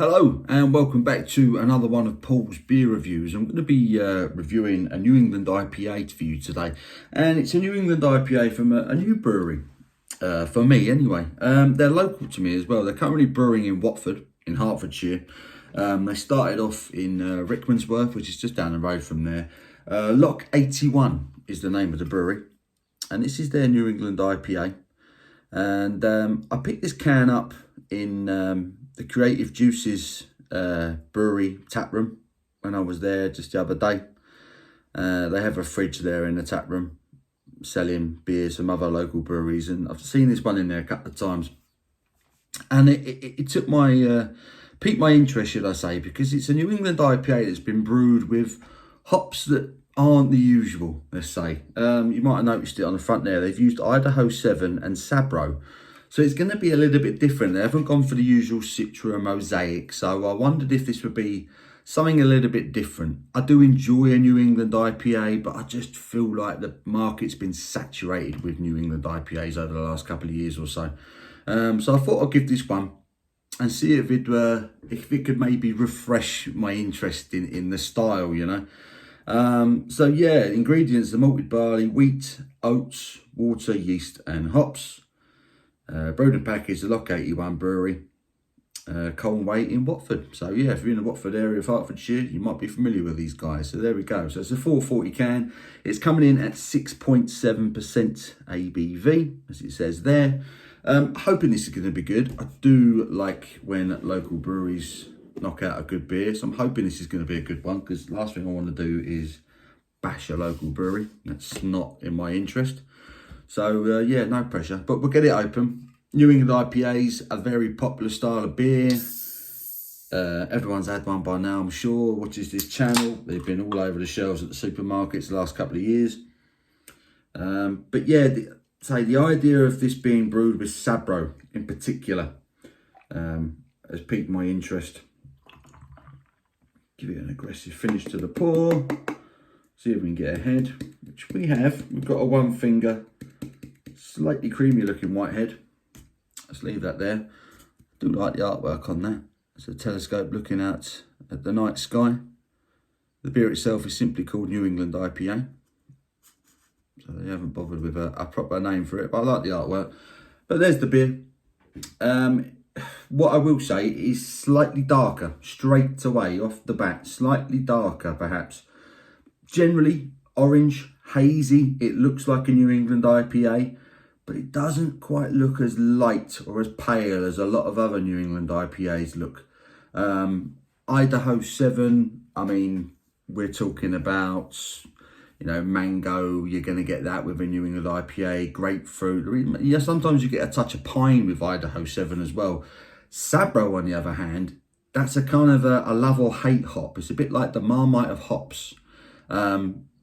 Hello and welcome back to another one of Paul's beer reviews. I'm going to be reviewing a New England IPA for you today, and it's a New England IPA from a new brewery, for me anyway. They're local to me as well. They're currently brewing in Watford in Hertfordshire. They started off in Rickmansworth, which is just down the road from there. Lock 81 is the name of the brewery, and this is their New England IPA. And I picked this can up in the Creative Juices brewery tap room when I was there just the other day. They have a fridge there in the tap room selling beers from other local breweries, and I've seen this one in there a couple of times, and it took my piqued my interest, should I say, because it's a New England IPA that's been brewed with hops that aren't the usual, let's say. You might have noticed it on the front there. They've used Idaho 7 and Sabro. So it's going to be a little bit different. They haven't gone for the usual Citra Mosaic. So I wondered if this would be something a little bit different. I do enjoy a New England IPA, but I just feel like the market's been saturated with New England IPAs over the last couple of years or so. So I thought I'd give this one and see if it could maybe refresh my interest in the style, you know. So yeah, ingredients: the malted barley, wheat, oats, water, yeast and hops. Brewed and packaged, the Lock 81 brewery, Conway in Watford. So yeah, if you're in the Watford area of Hertfordshire, you might be familiar with these guys. So there we go. So it's a 440 can. It's coming in at 6.7% ABV, as it says there. Hoping this is going to be good. I do like when local breweries knock out a good beer, so I'm hoping this is going to be a good one, because the last thing I want to do is bash a local brewery. That's not in my interest. So yeah, no pressure, but we'll get it open. New England IPAs, a very popular style of beer. Everyone's had one by now, I'm sure. Watches this channel. They've been all over the shelves at the supermarkets the last couple of years. But yeah, the idea of this being brewed with Sabro in particular has piqued my interest. Give it an aggressive finish to the pour. See if we can get ahead, which we have. We've got a one finger, slightly creamy looking white head. Let's leave that there. Do like the artwork on that. It's a telescope looking out at the night sky. The beer itself is simply called New England IPA. So they haven't bothered with a proper name for it, but I like the artwork. But there's the beer. What I will say is slightly darker, straight away off the bat. Slightly darker, perhaps. Generally, orange, hazy. It looks like a New England IPA, but it doesn't quite look as light or as pale as a lot of other New England IPAs look. Idaho 7, I mean, we're talking about, you know, mango. You're going to get that with a New England IPA. Grapefruit. Yeah, sometimes you get a touch of pine with Idaho 7 as well. Sabro, on the other hand, that's a kind of a love or hate hop. It's a bit like the Marmite of hops.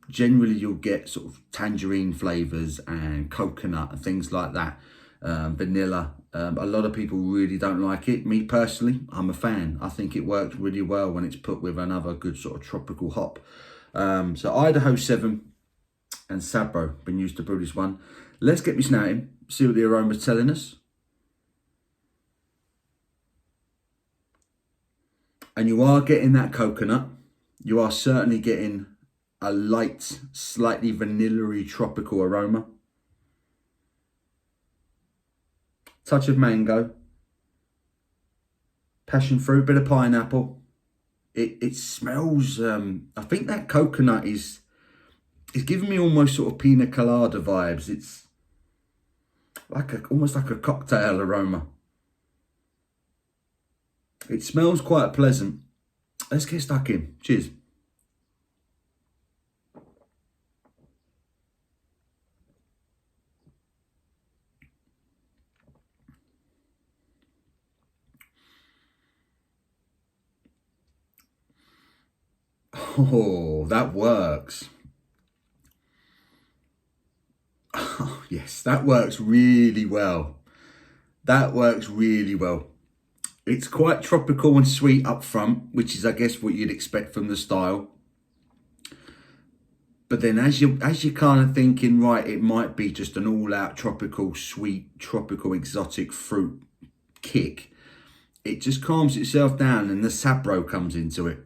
Generally you'll get sort of tangerine flavors and coconut and things like that, vanilla. A lot of people really don't like it. Me personally, I'm a fan. I think it works really well when it's put with another good sort of tropical hop. So Idaho 7 and Sabro been used to brew this one. Let's get me snouting, see what the aroma's telling us. And you are getting that coconut. You are certainly getting a light, slightly vanilla-y tropical aroma. Touch of mango. Passion fruit, bit of pineapple. It smells, I think that coconut is giving me almost sort of pina colada vibes. It's like almost like a cocktail aroma. It smells quite pleasant. Let's get stuck in. Cheers. Oh, that works. Oh, yes, that works really well. That works really well. It's quite tropical and sweet up front, which is, I guess, what you'd expect from the style. But then as you're kind of thinking, right, it might be just an all-out tropical, sweet, tropical, exotic fruit kick, it just calms itself down and the Sabro comes into it.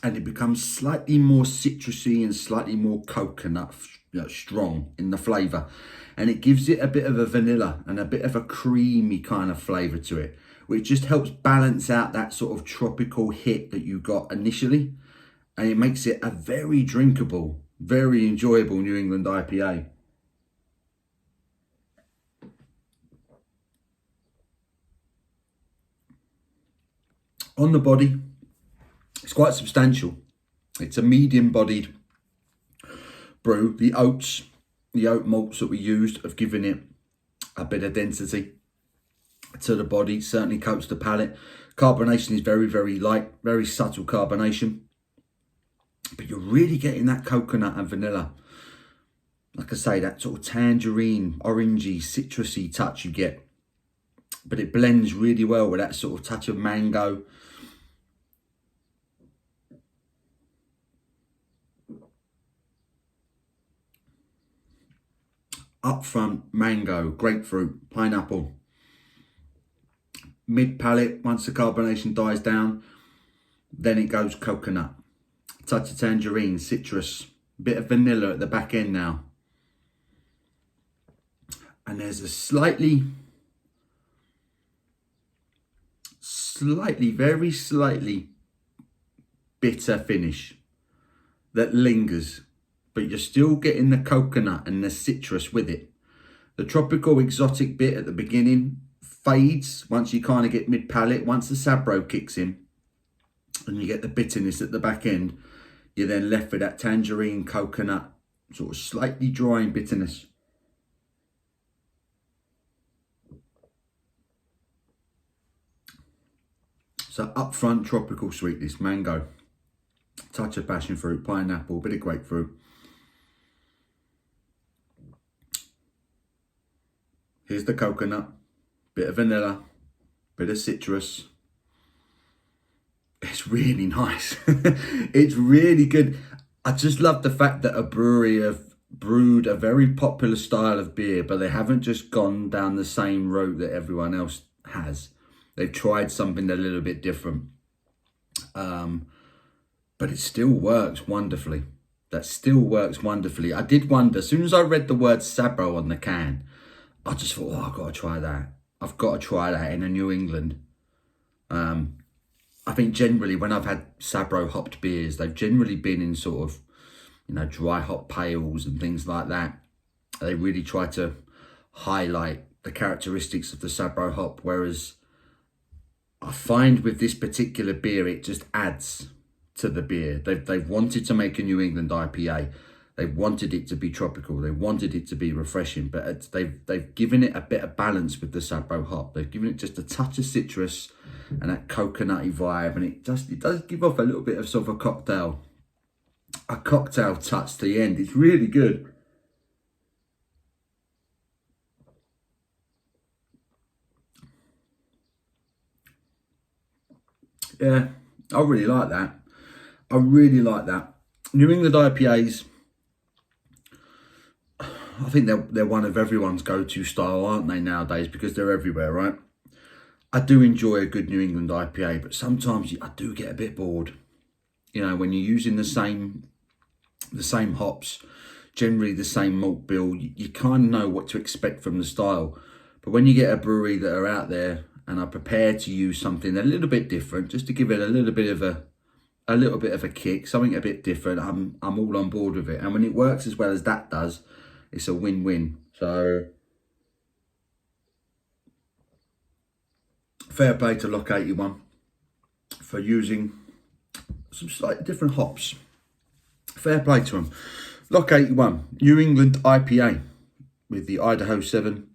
And it becomes slightly more citrusy and slightly more coconut strong in the flavour. And it gives it a bit of a vanilla and a bit of a creamy kind of flavour to it, which just helps balance out that sort of tropical hit that you got initially. And it makes it a very drinkable, very enjoyable New England IPA. On the body, it's quite substantial. It's a medium-bodied brew. The oat malts that we used have given it a bit of density to the body. Certainly coats the palate. Carbonation is very, very light, very subtle carbonation. But you're really getting that coconut and vanilla. Like I say, that sort of tangerine, orangey, citrusy touch you get. But it blends really well with that sort of touch of mango. Up front, mango, grapefruit, pineapple. Mid palate, once the carbonation dies down, then it goes coconut. Touch of tangerine, citrus, bit of vanilla at the back end now. And there's a very slightly bitter finish that lingers, but you're still getting the coconut and the citrus with it. The tropical exotic bit at the beginning fades once you kind of get mid palate. Once the Sabro kicks in and you get the bitterness at the back end, you're then left with that tangerine, coconut, sort of slightly drying bitterness. So up front, tropical sweetness, mango, touch of passion fruit, pineapple, bit of grapefruit. Here's the coconut, bit of vanilla, bit of citrus. It's really nice. It's really good. I just love the fact that a brewery have brewed a very popular style of beer, but they haven't just gone down the same route that everyone else has. They've tried something a little bit different. But it still works wonderfully. That still works wonderfully. I did wonder, as soon as I read the word Sabro on the can, I just thought, oh, I've got to try that. I've got to try that in a New England. I think generally when I've had Sabro hopped beers, they've generally been in sort of, dry hop pails and things like that. They really try to highlight the characteristics of the Sabro hop, whereas I find with this particular beer, it just adds to the beer. They've wanted to make a New England IPA. They wanted it to be tropical. They wanted it to be refreshing, but they've given it a bit of balance with the Sabro hop. They've given it just a touch of citrus and that coconutty vibe, and it does give off a little bit of sort of a cocktail touch to the end. It's really good. Yeah, I really like that. I really like that. New England IPAs, I think they're one of everyone's go-to style, aren't they, nowadays, because they're everywhere, right? I do enjoy a good New England IPA, but sometimes I do get a bit bored. When you're using the same hops, generally the same malt bill, you kind of know what to expect from the style. But when you get a brewery that are out there and are prepared to use something a little bit different, just to give it a little bit of a kick, something a bit different, I'm all on board with it. And when it works as well as that does, it's a win-win. So fair play to Lock 81 for using some slightly different hops. Fair play to them. Lock 81, New England IPA with the Idaho 7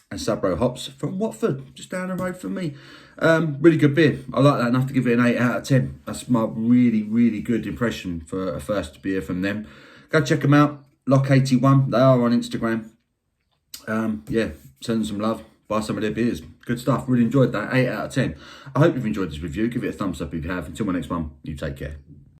and Sabro hops from Watford, just down the road from me. Really good beer. I like that enough to give it an 8 out of 10. That's my really, really good impression for a first beer from them. Go check them out. Lock 81. They are on Instagram. Yeah, send them some love. Buy some of their beers. Good stuff. Really enjoyed that. 8 out of 10. I hope you've enjoyed this review. Give it a thumbs up if you have. Until my next one, you take care.